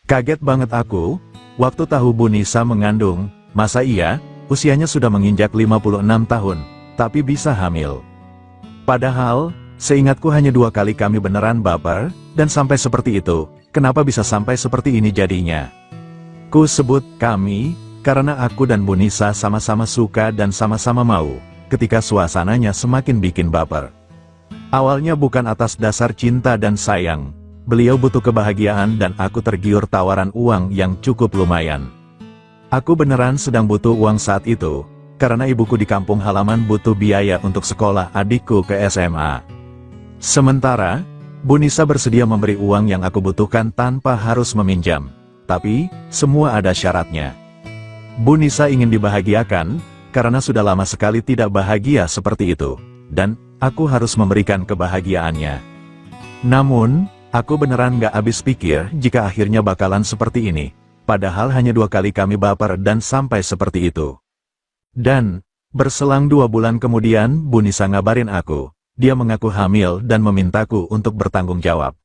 Kaget banget aku, waktu tahu Bu Nisa mengandung. Masa iya, usianya sudah menginjak 56 tahun, tapi bisa hamil. Padahal, seingatku hanya 2 kali kami beneran baper, dan sampai seperti itu, kenapa bisa sampai seperti ini jadinya? Ku sebut kami, karena aku dan Bu Nisa sama-sama suka dan sama-sama mau, ketika suasananya semakin bikin baper. Awalnya bukan atas dasar cinta dan sayang. Beliau butuh kebahagiaan dan aku tergiur tawaran uang yang cukup lumayan. Aku beneran sedang butuh uang saat itu, karena ibuku di kampung halaman butuh biaya untuk sekolah adikku ke SMA. Sementara, Bu Nisa bersedia memberi uang yang aku butuhkan tanpa harus meminjam. Tapi, semua ada syaratnya. Bu Nisa ingin dibahagiakan, karena sudah lama sekali tidak bahagia seperti itu. Dan, aku harus memberikan kebahagiaannya. Namun, aku beneran gak habis pikir jika akhirnya bakalan seperti ini. Padahal hanya 2 kali kami baper dan sampai seperti itu. Dan, berselang 2 bulan kemudian Bu Nisa ngabarin aku. Dia mengaku hamil dan memintaku untuk bertanggung jawab.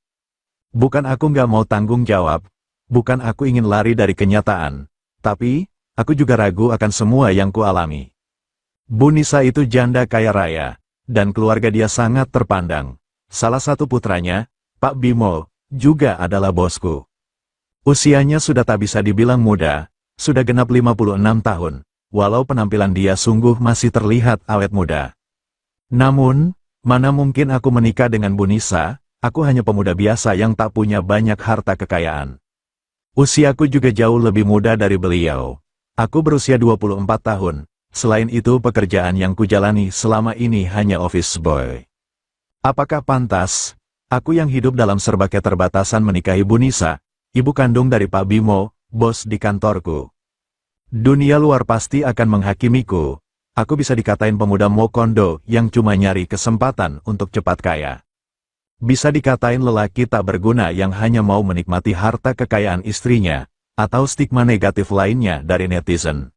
Bukan aku gak mau tanggung jawab. Bukan aku ingin lari dari kenyataan. Tapi, aku juga ragu akan semua yang kualami. Bu Nisa itu janda kaya raya. Dan keluarga dia sangat terpandang. Salah satu putranya, Pak Bimo, juga adalah bosku. Usianya sudah tak bisa dibilang muda, sudah genap 56 tahun, walau penampilan dia sungguh masih terlihat awet muda. Namun, mana mungkin aku menikah dengan Bu Nisa, aku hanya pemuda biasa yang tak punya banyak harta kekayaan. Usiaku juga jauh lebih muda dari beliau. Aku berusia 24 tahun, selain itu pekerjaan yang kujalani selama ini hanya office boy. Apakah pantas? Aku yang hidup dalam serba keterbatasan menikahi Bu Nisa, ibu kandung dari Pak Bimo, bos di kantorku. Dunia luar pasti akan menghakimiku. Aku bisa dikatain pemuda mokondo yang cuma nyari kesempatan untuk cepat kaya. Bisa dikatain lelaki tak berguna yang hanya mau menikmati harta kekayaan istrinya, atau stigma negatif lainnya dari netizen.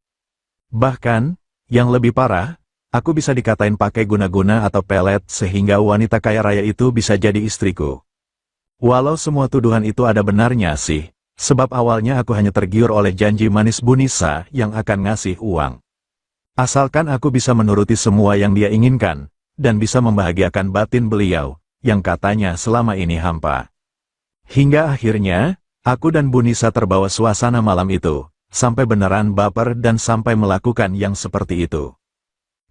Bahkan, yang lebih parah, aku bisa dikatain pakai guna-guna atau pelet sehingga wanita kaya raya itu bisa jadi istriku. Walau semua tuduhan itu ada benarnya sih, sebab awalnya aku hanya tergiur oleh janji manis Bu Nisa yang akan ngasih uang. Asalkan aku bisa menuruti semua yang dia inginkan, dan bisa membahagiakan batin beliau, yang katanya selama ini hampa. Hingga akhirnya, aku dan Bu Nisa terbawa suasana malam itu, sampai beneran baper dan sampai melakukan yang seperti itu.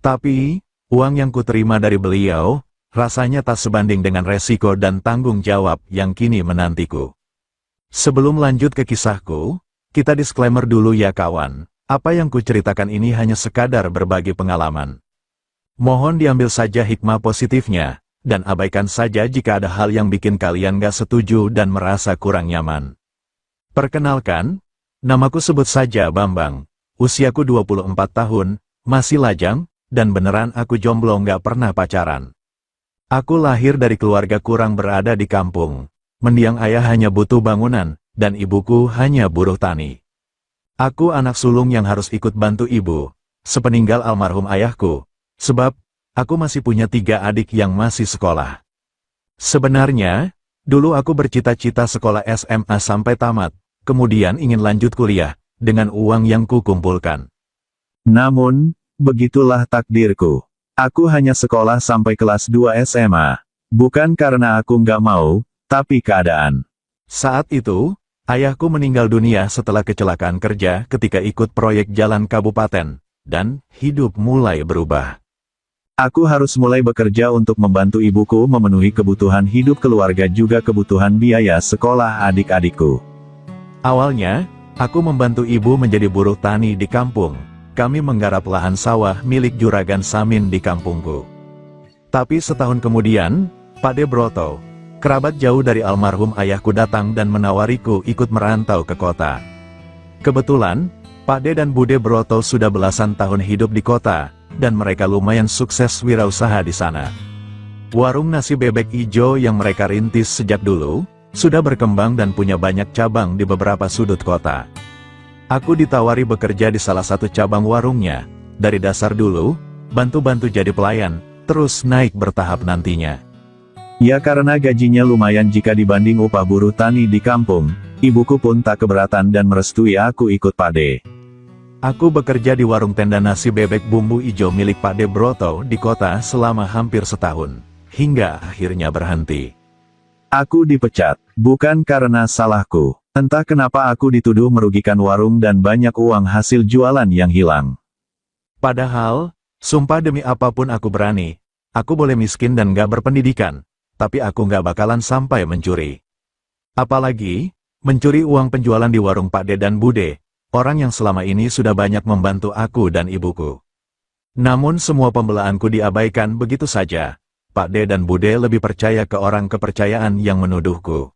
Tapi, uang yang kuterima dari beliau, rasanya tak sebanding dengan resiko dan tanggung jawab yang kini menantiku. Sebelum lanjut ke kisahku, kita disclaimer dulu ya kawan, apa yang kuceritakan ini hanya sekadar berbagi pengalaman. Mohon diambil saja hikmah positifnya, dan abaikan saja jika ada hal yang bikin kalian gak setuju dan merasa kurang nyaman. Perkenalkan, namaku sebut saja Bambang, usiaku 24 tahun, masih lajang, dan beneran aku jomblo gak pernah pacaran. Aku lahir dari keluarga kurang berada di kampung. Mendiang ayah hanya butuh bangunan, dan ibuku hanya buruh tani. Aku anak sulung yang harus ikut bantu ibu, sepeninggal almarhum ayahku, sebab, aku masih punya 3 adik yang masih sekolah. Sebenarnya, dulu aku bercita-cita sekolah SMA sampai tamat, kemudian ingin lanjut kuliah, dengan uang yang kukumpulkan. Namun, begitulah takdirku. Aku hanya sekolah sampai kelas 2 SMA. Bukan karena aku nggak mau, tapi keadaan. Saat itu, ayahku meninggal dunia setelah kecelakaan kerja ketika ikut proyek jalan kabupaten, dan hidup mulai berubah. Aku harus mulai bekerja untuk membantu ibuku memenuhi kebutuhan hidup keluarga juga kebutuhan biaya sekolah adik-adikku. Awalnya, aku membantu ibu menjadi buruh tani di kampung. Kami menggarap lahan sawah milik Juragan Samin di kampungku. Tapi setahun kemudian, Pak De Broto, kerabat jauh dari almarhum ayahku datang dan menawariku ikut merantau ke kota. Kebetulan, Pak De dan Bude Broto sudah belasan tahun hidup di kota, dan mereka lumayan sukses wirausaha di sana. Warung nasi bebek ijo yang mereka rintis sejak dulu, sudah berkembang dan punya banyak cabang di beberapa sudut kota. Aku ditawari bekerja di salah satu cabang warungnya. Dari dasar dulu, bantu-bantu jadi pelayan, terus naik bertahap nantinya. Ya karena gajinya lumayan jika dibanding upah buruh tani di kampung, ibuku pun tak keberatan dan merestui aku ikut Pakde. Aku bekerja di warung tenda nasi bebek bumbu ijo milik Pakde Broto di kota selama hampir setahun, hingga akhirnya berhenti. Aku dipecat, bukan karena salahku. Entah kenapa aku dituduh merugikan warung dan banyak uang hasil jualan yang hilang. Padahal, sumpah demi apapun aku berani. Aku boleh miskin dan gak berpendidikan, tapi aku gak bakalan sampai mencuri. Apalagi, mencuri uang penjualan di warung Pakde dan Bude, orang yang selama ini sudah banyak membantu aku dan ibuku. Namun semua pembelaanku diabaikan begitu saja. Pakde dan Bude lebih percaya ke orang kepercayaan yang menuduhku.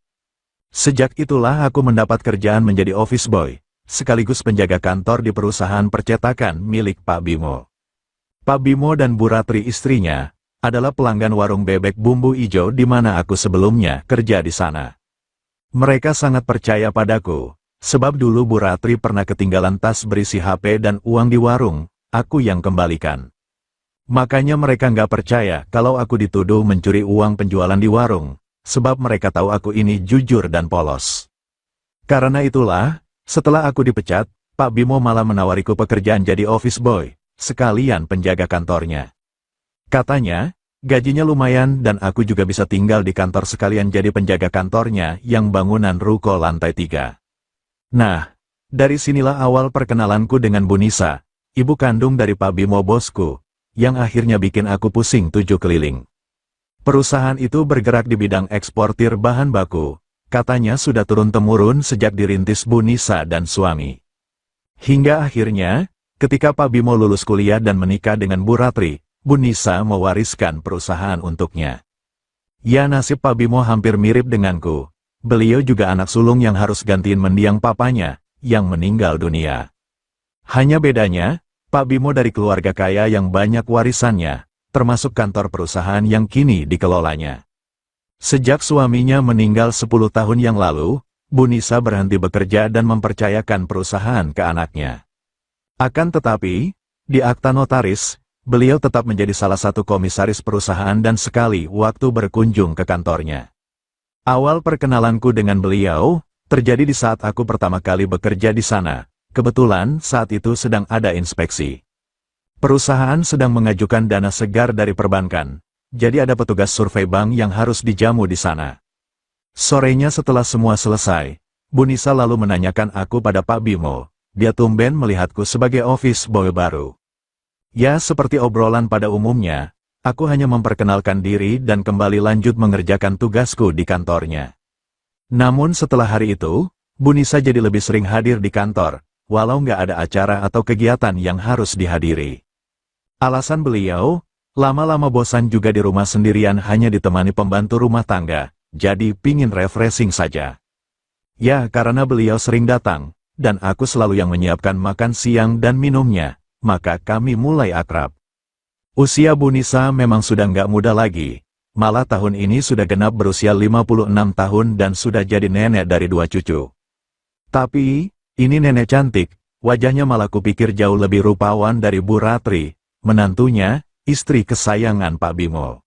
Sejak itulah aku mendapat kerjaan menjadi office boy, sekaligus penjaga kantor di perusahaan percetakan milik Pak Bimo. Pak Bimo dan Bu Ratri istrinya, adalah pelanggan warung bebek bumbu ijo di mana aku sebelumnya kerja di sana. Mereka sangat percaya padaku, sebab dulu Bu Ratri pernah ketinggalan tas berisi HP dan uang di warung, aku yang kembalikan. Makanya mereka nggak percaya kalau aku dituduh mencuri uang penjualan di warung. Sebab mereka tahu aku ini jujur dan polos. Karena itulah, setelah aku dipecat, Pak Bimo malah menawariku pekerjaan jadi office boy, sekalian penjaga kantornya. Katanya, gajinya lumayan dan aku juga bisa tinggal di kantor sekalian jadi penjaga kantornya yang bangunan ruko lantai 3. Nah, dari sinilah awal perkenalanku dengan Bu Nisa, ibu kandung dari Pak Bimo bosku, yang akhirnya bikin aku pusing 7 keliling. Perusahaan itu bergerak di bidang eksportir bahan baku, katanya sudah turun-temurun sejak dirintis Bu Nisa dan suami. Hingga akhirnya, ketika Pak Bimo lulus kuliah dan menikah dengan Bu Ratri, Bu Nisa mewariskan perusahaan untuknya. Ya nasib Pak Bimo hampir mirip denganku, beliau juga anak sulung yang harus gantiin mendiang papanya, yang meninggal dunia. Hanya bedanya, Pak Bimo dari keluarga kaya yang banyak warisannya, termasuk kantor perusahaan yang kini dikelolanya. Sejak suaminya meninggal 10 tahun yang lalu, Bu Nisa berhenti bekerja dan mempercayakan perusahaan ke anaknya. Akan tetapi, di akta notaris, beliau tetap menjadi salah satu komisaris perusahaan dan sekali waktu berkunjung ke kantornya. Awal perkenalanku dengan beliau, terjadi di saat aku pertama kali bekerja di sana. Kebetulan saat itu sedang ada inspeksi. Perusahaan sedang mengajukan dana segar dari perbankan, jadi ada petugas survei bank yang harus dijamu di sana. Sorenya setelah semua selesai, Bu Nisa lalu menanyakan aku pada Pak Bimo, dia tumben melihatku sebagai office boy baru. Ya seperti obrolan pada umumnya, aku hanya memperkenalkan diri dan kembali lanjut mengerjakan tugasku di kantornya. Namun setelah hari itu, Bu Nisa jadi lebih sering hadir di kantor, walau nggak ada acara atau kegiatan yang harus dihadiri. Alasan beliau, lama-lama bosan juga di rumah sendirian hanya ditemani pembantu rumah tangga, jadi pingin refreshing saja. Ya karena beliau sering datang, dan aku selalu yang menyiapkan makan siang dan minumnya, maka kami mulai akrab. Usia Bu Nisa memang sudah nggak muda lagi, malah tahun ini sudah genap berusia 56 tahun dan sudah jadi nenek dari 2 cucu. Tapi, ini nenek cantik, wajahnya malah kupikir jauh lebih rupawan dari Bu Ratri, menantunya, istri kesayangan Pak Bimo.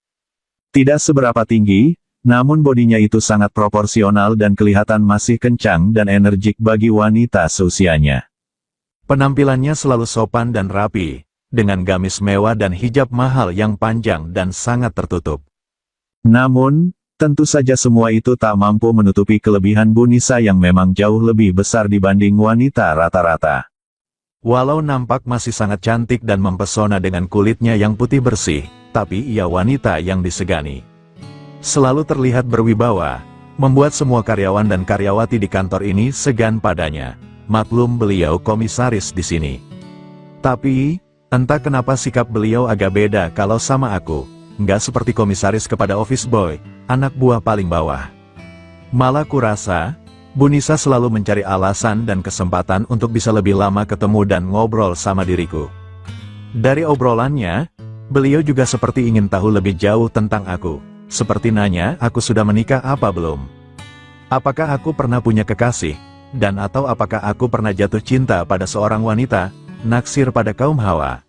Tidak seberapa tinggi, namun bodinya itu sangat proporsional dan kelihatan masih kencang dan energik bagi wanita seusianya. Penampilannya selalu sopan dan rapi, dengan gamis mewah dan hijab mahal yang panjang dan sangat tertutup. Namun, tentu saja semua itu tak mampu menutupi kelebihan Bu Nisa yang memang jauh lebih besar dibanding wanita rata-rata. Walau nampak masih sangat cantik dan mempesona dengan kulitnya yang putih bersih, tapi ia wanita yang disegani. Selalu terlihat berwibawa, membuat semua karyawan dan karyawati di kantor ini segan padanya. Maklum beliau komisaris di sini. Tapi, entah kenapa sikap beliau agak beda kalau sama aku, nggak seperti komisaris kepada office boy, anak buah paling bawah. Malah kurasa, Bu Nisa selalu mencari alasan dan kesempatan untuk bisa lebih lama ketemu dan ngobrol sama diriku. Dari obrolannya, beliau juga seperti ingin tahu lebih jauh tentang aku. Seperti nanya aku sudah menikah apa belum. Apakah aku pernah punya kekasih, dan atau apakah aku pernah jatuh cinta pada seorang wanita, naksir pada kaum hawa.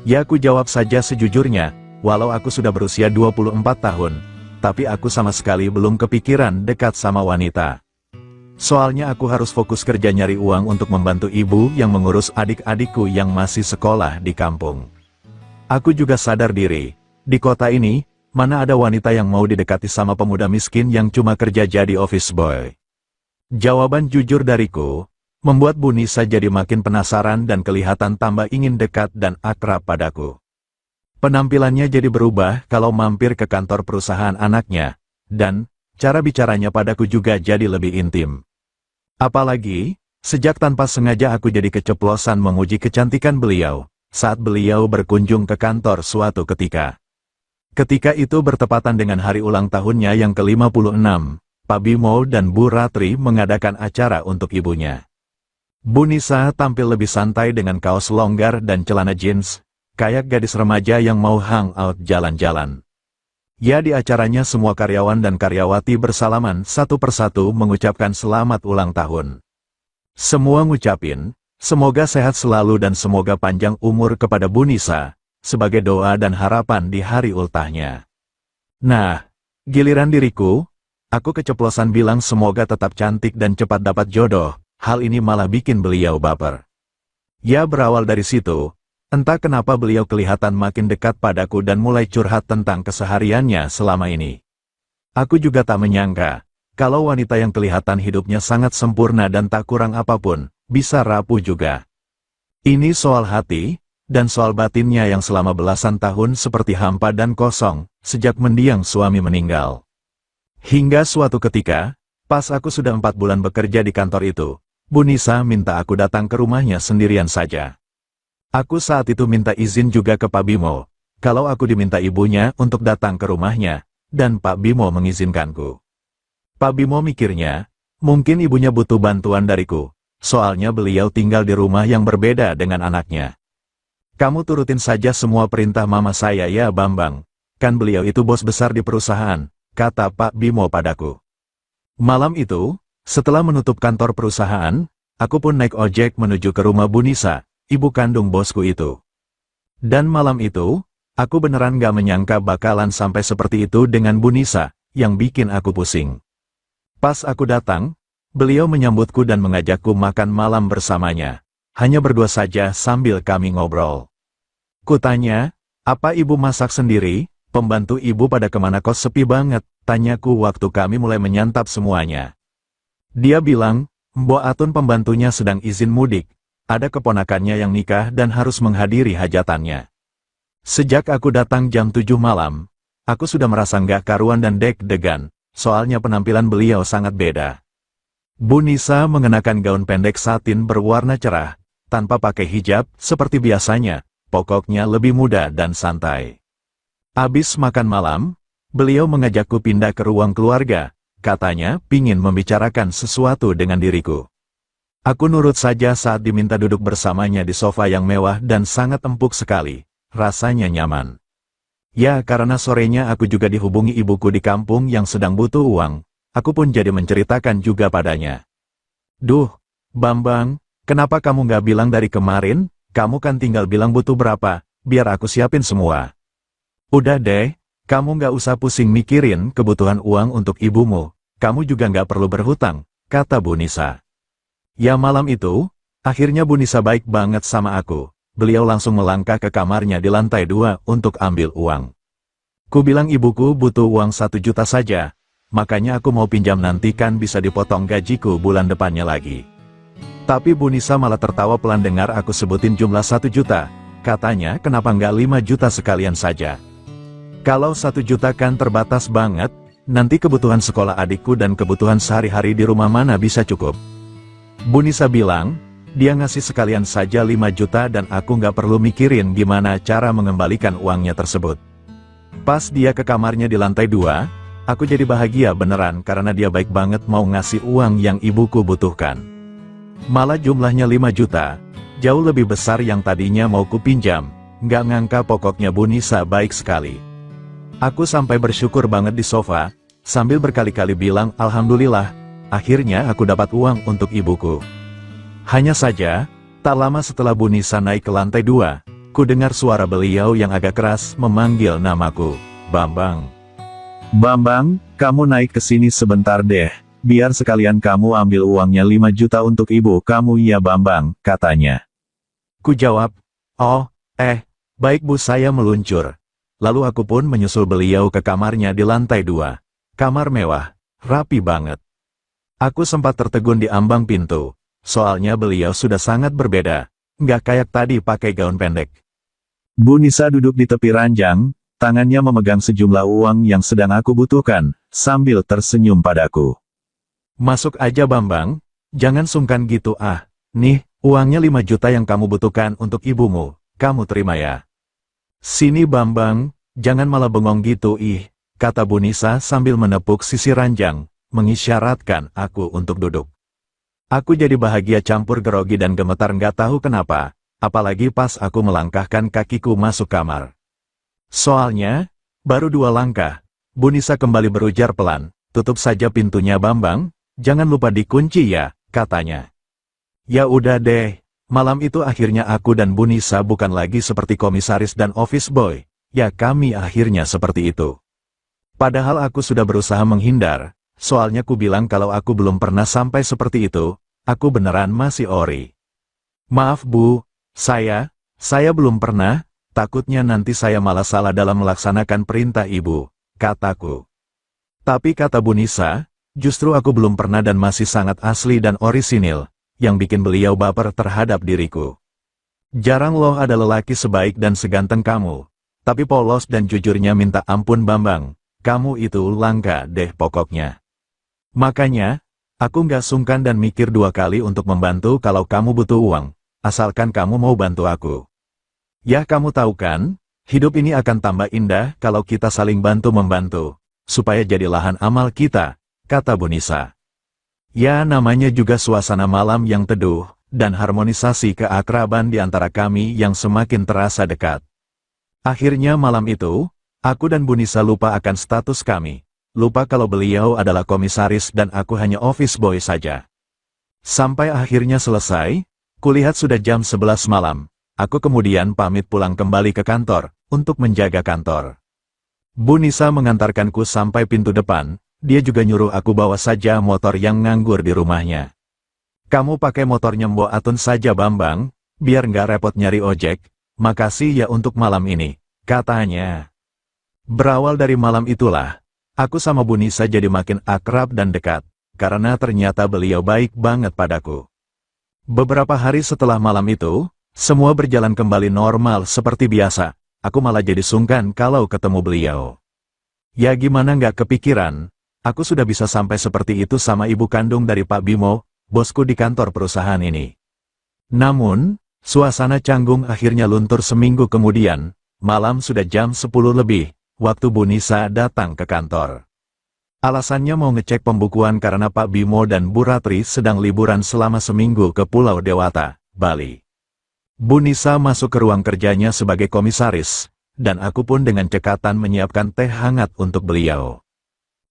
Ya aku jawab saja sejujurnya, walau aku sudah berusia 24 tahun, tapi aku sama sekali belum kepikiran dekat sama wanita. Soalnya aku harus fokus kerja nyari uang untuk membantu ibu yang mengurus adik-adikku yang masih sekolah di kampung. Aku juga sadar diri, di kota ini, mana ada wanita yang mau didekati sama pemuda miskin yang cuma kerja jadi office boy. Jawaban jujur dariku, membuat Bu Nisa jadi makin penasaran dan kelihatan tambah ingin dekat dan akrab padaku. Penampilannya jadi berubah kalau mampir ke kantor perusahaan anaknya, dan cara bicaranya padaku juga jadi lebih intim. Apalagi, sejak tanpa sengaja aku jadi keceplosan menguji kecantikan beliau, saat beliau berkunjung ke kantor suatu ketika. Ketika itu bertepatan dengan hari ulang tahunnya yang ke-56, Pak Bimo dan Bu Ratri mengadakan acara untuk ibunya. Bu Nisa tampil lebih santai dengan kaos longgar dan celana jeans, kayak gadis remaja yang mau hangout jalan-jalan. Ya, di acaranya semua karyawan dan karyawati bersalaman satu persatu mengucapkan selamat ulang tahun. Semua ngucapin, semoga sehat selalu dan semoga panjang umur kepada Bu Nisa, sebagai doa dan harapan di hari ultahnya. Nah, giliran diriku, aku keceplosan bilang semoga tetap cantik dan cepat dapat jodoh, hal ini malah bikin beliau baper. Ya, berawal dari situ, entah kenapa beliau kelihatan makin dekat padaku dan mulai curhat tentang kesehariannya selama ini. Aku juga tak menyangka, kalau wanita yang kelihatan hidupnya sangat sempurna dan tak kurang apapun, bisa rapuh juga. Ini soal hati, dan soal batinnya yang selama belasan tahun seperti hampa dan kosong, sejak mendiang suami meninggal. Hingga suatu ketika, pas aku sudah 4 bulan bekerja di kantor itu, Bu Nisa minta aku datang ke rumahnya sendirian saja. Aku saat itu minta izin juga ke Pak Bimo, kalau aku diminta ibunya untuk datang ke rumahnya, dan Pak Bimo mengizinkanku. Pak Bimo mikirnya, mungkin ibunya butuh bantuan dariku, soalnya beliau tinggal di rumah yang berbeda dengan anaknya. Kamu turutin saja semua perintah mama saya ya Bambang, kan beliau itu bos besar di perusahaan, kata Pak Bimo padaku. Malam itu, setelah menutup kantor perusahaan, aku pun naik ojek menuju ke rumah Bu Nisa, ibu kandung bosku itu. Dan malam itu, aku beneran gak menyangka bakalan sampai seperti itu dengan Bu Nisa, yang bikin aku pusing. Pas aku datang, beliau menyambutku dan mengajakku makan malam bersamanya. Hanya berdua saja sambil kami ngobrol. Kutanya, apa ibu masak sendiri? Pembantu ibu pada kemana kos sepi banget? Tanyaku waktu kami mulai menyantap semuanya. Dia bilang, Mbok Atun pembantunya sedang izin mudik. Ada keponakannya yang nikah dan harus menghadiri hajatannya. Sejak aku datang jam 7 malam, aku sudah merasa nggak karuan dan deg-degan, soalnya penampilan beliau sangat beda. Bu Nisa mengenakan gaun pendek satin berwarna cerah, tanpa pakai hijab, seperti biasanya, pokoknya lebih muda dan santai. Abis makan malam, beliau mengajakku pindah ke ruang keluarga, katanya pingin membicarakan sesuatu dengan diriku. Aku nurut saja saat diminta duduk bersamanya di sofa yang mewah dan sangat empuk sekali, rasanya nyaman. Ya, karena sorenya aku juga dihubungi ibuku di kampung yang sedang butuh uang, aku pun jadi menceritakan juga padanya. Duh, Bambang, kenapa kamu nggak bilang dari kemarin? Kamu kan tinggal bilang butuh berapa, biar aku siapin semua. Udah deh, kamu nggak usah pusing mikirin kebutuhan uang untuk ibumu, kamu juga nggak perlu berhutang, kata Bu Nisa. Ya, malam itu, akhirnya Bu Nisa baik banget sama aku. Beliau langsung melangkah ke kamarnya di lantai 2 untuk ambil uang. Ku bilang ibuku butuh uang 1 juta saja, makanya aku mau pinjam nanti kan bisa dipotong gajiku bulan depannya lagi. Tapi Bu Nisa malah tertawa pelan dengar aku sebutin jumlah 1 juta, katanya kenapa nggak 5 juta sekalian saja. Kalau 1 juta kan terbatas banget, nanti kebutuhan sekolah adikku dan kebutuhan sehari-hari di rumah mana bisa cukup. Bu Nisa bilang, dia ngasih sekalian saja 5 juta dan aku nggak perlu mikirin gimana cara mengembalikan uangnya tersebut. Pas dia ke kamarnya di lantai 2, aku jadi bahagia beneran karena dia baik banget mau ngasih uang yang ibuku butuhkan. Malah jumlahnya 5 juta, jauh lebih besar yang tadinya mau kupinjam, nggak ngangka pokoknya Bu Nisa baik sekali. Aku sampai bersyukur banget di sofa, sambil berkali-kali bilang Alhamdulillah, akhirnya aku dapat uang untuk ibuku. Hanya saja, tak lama setelah Bu Nisa naik ke lantai 2, ku dengar suara beliau yang agak keras memanggil namaku, Bambang. Bambang, kamu naik ke sini sebentar deh. Biar sekalian kamu ambil uangnya 5 juta untuk ibu kamu ya Bambang, katanya. Ku jawab, oh, baik Bu. Saya meluncur. Lalu aku pun menyusul beliau ke kamarnya di lantai 2. Kamar mewah, rapi banget. Aku sempat tertegun di ambang pintu. Soalnya beliau sudah sangat berbeda. Nggak kayak tadi pakai gaun pendek. Bu Nisa duduk di tepi ranjang, tangannya memegang sejumlah uang yang sedang aku butuhkan, sambil tersenyum padaku. Masuk aja Bambang, jangan sungkan gitu ah. Nih, uangnya 5 juta yang kamu butuhkan untuk ibumu, kamu terima ya. Sini Bambang, jangan malah bengong gitu kata Bu Nisa sambil menepuk sisi ranjang, mengisyaratkan aku untuk duduk. Aku jadi bahagia campur grogi dan gemetar nggak tahu kenapa, apalagi pas aku melangkahkan kakiku masuk kamar. Soalnya, baru 2 langkah, Bu Nisa kembali berujar pelan, tutup saja pintunya Bambang, jangan lupa dikunci ya, katanya. Ya udah deh, malam itu akhirnya aku dan Bu Nisa bukan lagi seperti komisaris dan office boy, ya kami akhirnya seperti itu. Padahal aku sudah berusaha menghindar, soalnya ku bilang kalau aku belum pernah sampai seperti itu, aku beneran masih ori. Maaf Bu, saya belum pernah, takutnya nanti saya malah salah dalam melaksanakan perintah Ibu, kataku. Tapi kata Bu Nisa, justru aku belum pernah dan masih sangat asli dan orisinil, yang bikin beliau baper terhadap diriku. Jarang loh ada lelaki sebaik dan seganteng kamu, tapi polos dan jujurnya minta ampun Bambang, kamu itu langka deh pokoknya. Makanya, aku nggak sungkan dan mikir 2 kali untuk membantu kalau kamu butuh uang, asalkan kamu mau bantu aku. Ya kamu tahu kan, hidup ini akan tambah indah kalau kita saling bantu-membantu, supaya jadi lahan amal kita, kata Bu Nisa. Ya namanya juga suasana malam yang teduh, dan harmonisasi keakraban di antara kami yang semakin terasa dekat. Akhirnya malam itu, aku dan Bu Nisa lupa akan status kami, lupa kalau beliau adalah komisaris dan aku hanya office boy saja. Sampai akhirnya selesai, kulihat sudah jam 11 malam, aku kemudian pamit pulang kembali ke kantor, untuk menjaga kantor. Bu Nisa mengantarkanku sampai pintu depan. Dia juga nyuruh aku bawa saja motor yang nganggur di rumahnya. Kamu pakai motornya Mbok Atun saja Bambang, biar nggak repot nyari ojek, makasih ya untuk malam ini, katanya. Berawal dari malam itulah, aku sama Bu Nisa jadi makin akrab dan dekat, karena ternyata beliau baik banget padaku. Beberapa hari setelah malam itu, semua berjalan kembali normal seperti biasa, aku malah jadi sungkan kalau ketemu beliau. Ya gimana nggak kepikiran, aku sudah bisa sampai seperti itu sama ibu kandung dari Pak Bimo, bosku di kantor perusahaan ini. Namun, suasana canggung akhirnya luntur seminggu kemudian, malam sudah jam 10 lebih, waktu Bu Nisa datang ke kantor. Alasannya mau ngecek pembukuan karena Pak Bimo dan Bu Ratri sedang liburan selama seminggu ke Pulau Dewata, Bali. Bu Nisa masuk ke ruang kerjanya sebagai komisaris, dan aku pun dengan cekatan menyiapkan teh hangat untuk beliau.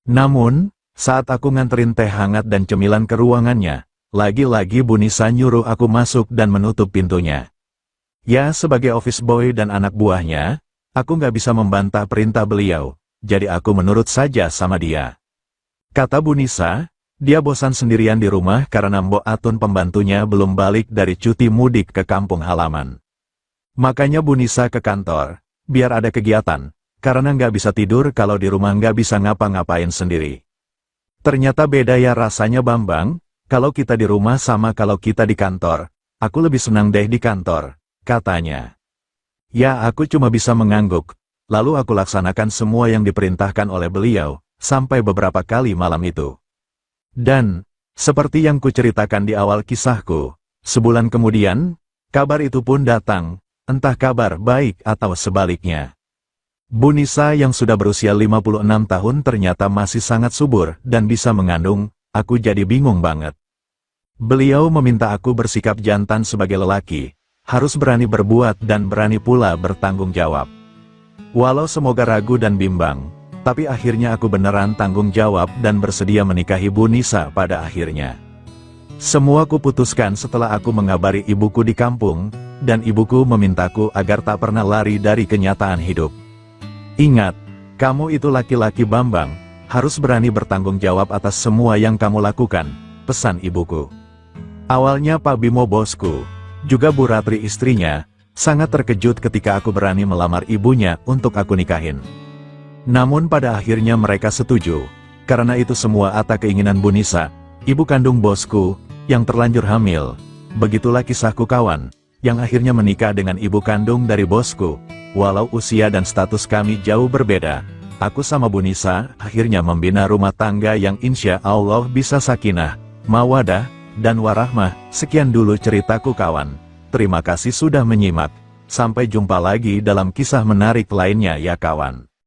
Namun, saat aku nganterin teh hangat dan cemilan ke ruangannya, lagi-lagi Bu Nisa nyuruh aku masuk dan menutup pintunya. Ya sebagai office boy dan anak buahnya, aku nggak bisa membantah perintah beliau, jadi aku menurut saja sama dia. Kata Bu Nisa, dia bosan sendirian di rumah karena Mbok Atun pembantunya belum balik dari cuti mudik ke kampung halaman. Makanya Bu Nisa ke kantor, biar ada kegiatan. Karena nggak bisa tidur kalau di rumah nggak bisa ngapa-ngapain sendiri. Ternyata beda ya rasanya Bambang, kalau kita di rumah sama kalau kita di kantor. Aku lebih senang deh di kantor, katanya. Ya aku cuma bisa mengangguk, lalu aku laksanakan semua yang diperintahkan oleh beliau, sampai beberapa kali malam itu. Dan, seperti yang kuceritakan di awal kisahku, sebulan kemudian, kabar itu pun datang, entah kabar baik atau sebaliknya. Bu Nisa yang sudah berusia 56 tahun ternyata masih sangat subur dan bisa mengandung, aku jadi bingung banget. Beliau meminta aku bersikap jantan sebagai lelaki, harus berani berbuat dan berani pula bertanggung jawab. Walau semoga ragu dan bimbang, tapi akhirnya aku beneran tanggung jawab dan bersedia menikahi Bu Nisa pada akhirnya. Semua kuputuskan setelah aku mengabari ibuku di kampung, dan ibuku memintaku agar tak pernah lari dari kenyataan hidup. Ingat, kamu itu laki-laki Bambang, harus berani bertanggung jawab atas semua yang kamu lakukan, pesan ibuku. Awalnya Pak Bimo bosku, juga Bu Ratri istrinya, sangat terkejut ketika aku berani melamar ibunya untuk aku nikahin. Namun pada akhirnya mereka setuju, karena itu semua atas keinginan Bu Nisa, ibu kandung bosku, yang terlanjur hamil. Begitulah kisahku kawan, yang akhirnya menikah dengan ibu kandung dari bosku. Walau usia dan status kami jauh berbeda, aku sama Bu Nisa akhirnya membina rumah tangga yang insya Allah bisa sakinah, mawadah, dan warahmah. Sekian dulu ceritaku kawan. Terima kasih sudah menyimak. Sampai jumpa lagi dalam kisah menarik lainnya ya kawan.